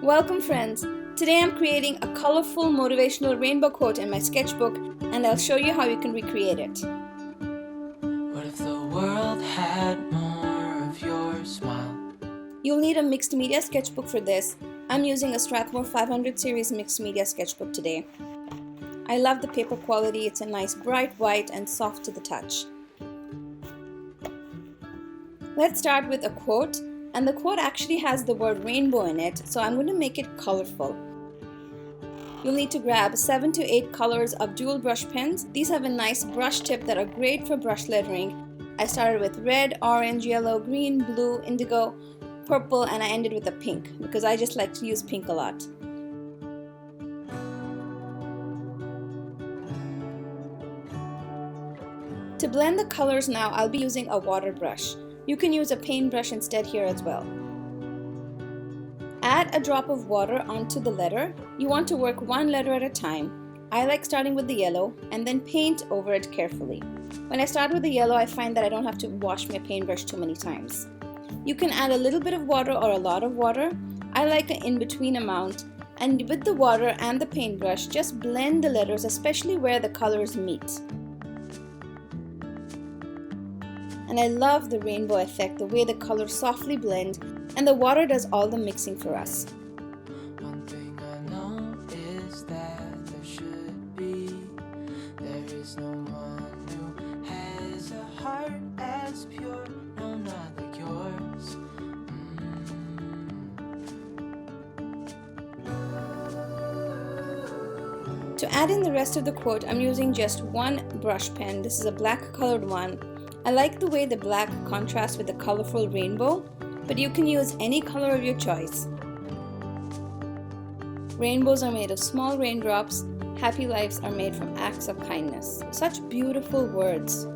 Welcome friends! Today I'm creating a colorful motivational rainbow quote in my sketchbook and I'll show you how you can recreate it. What if the world had more of your smile? You'll need a mixed media sketchbook for this. I'm using a Strathmore 500 series mixed media sketchbook today. I love the paper quality, it's a nice bright white and soft to the touch. Let's start with a quote. And the quote actually has the word rainbow in it, so I'm going to make it colorful. You'll need to grab 7 to 8 colors of dual brush pens. These have a nice brush tip that are great for brush lettering. I started with red, orange, yellow, green, blue, indigo, purple, and I ended with a pink because I just like to use pink a lot. To blend the colors now, I'll be using a water brush. You can use a paintbrush instead here as well. Add a drop of water onto the letter. You want to work one letter at a time. I like starting with the yellow and then paint over it carefully. When I start with the yellow, I find that I don't have to wash my paintbrush too many times. You can add a little bit of water or a lot of water. I like an in-between amount. And with the water and the paintbrush, just blend the letters, especially where the colors meet. And I love the rainbow effect, the way the colors softly blend, and the water does all the mixing for us. One thing I know is that there should be. There is no one who has a heart as pure, no, not like yours. To add in the rest of the quote, I'm using just one brush pen. This is a black colored one. I like the way the black contrasts with the colorful rainbow, but you can use any color of your choice. Rainbows are made of small raindrops. Happy lives are made from acts of kindness. Such beautiful words.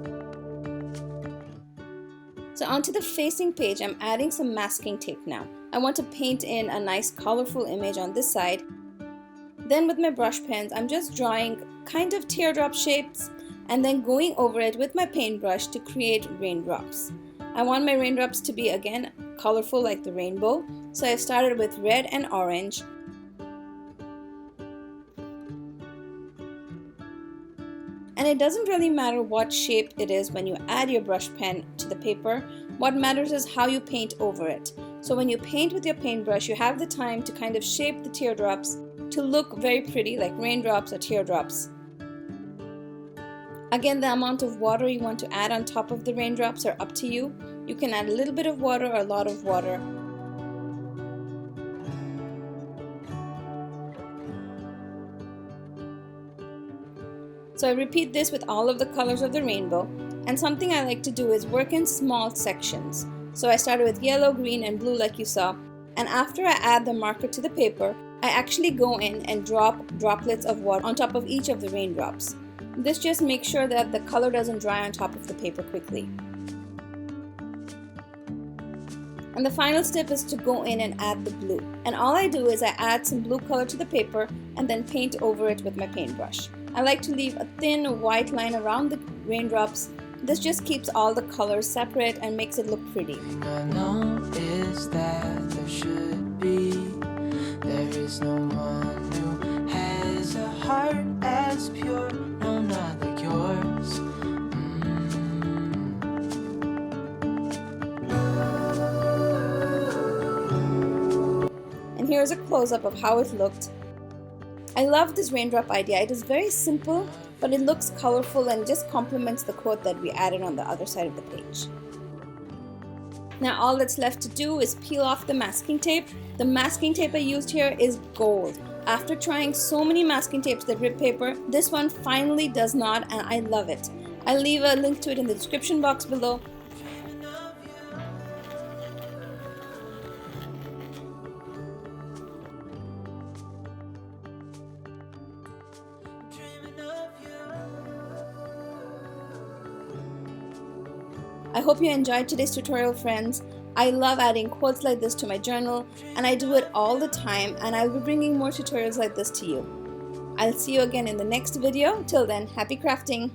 So onto the facing page, I'm adding some masking tape now. I want to paint in a nice colorful image on this side. Then with my brush pens, I'm just drawing kind of teardrop shapes and then going over it with my paintbrush to create raindrops. I want my raindrops to be again colorful like the rainbow, so I started with red and orange. And it doesn't really matter what shape it is when you add your brush pen to the paper. What matters is how you paint over it. So when you paint with your paintbrush, you have the time to kind of shape the teardrops to look very pretty like raindrops or teardrops. Again, the amount of water you want to add on top of the raindrops are up to you. You can add a little bit of water or a lot of water. So I repeat this with all of the colors of the rainbow. And something I like to do is work in small sections. So I started with yellow, green, and blue like you saw. And after I add the marker to the paper, I actually go in and drop droplets of water on top of each of the raindrops. This just makes sure that the color doesn't dry on top of the paper quickly. And the final step is to go in and add the blue. And all I do is I add some blue color to the paper and then paint over it with my paintbrush. I like to leave a thin white line around the raindrops. This just keeps all the colors separate and makes it look pretty. I know is that there should be. There is no one who has a heart as pure, no, not like yours. And here's a close-up of how it looked. I love this raindrop idea. It is very simple, but it looks colorful and just complements the quote that we added on the other side of the page. Now all that's left to do is peel off the masking tape. The masking tape I used here is gold. After trying so many masking tapes that rip paper, this one finally does not, and I love it. I'll leave a link to it in the description box below. I hope you enjoyed today's tutorial, friends. I love adding quotes like this to my journal, and I do it all the time, and I'll be bringing more tutorials like this to you. I'll see you again in the next video. Till then, happy crafting!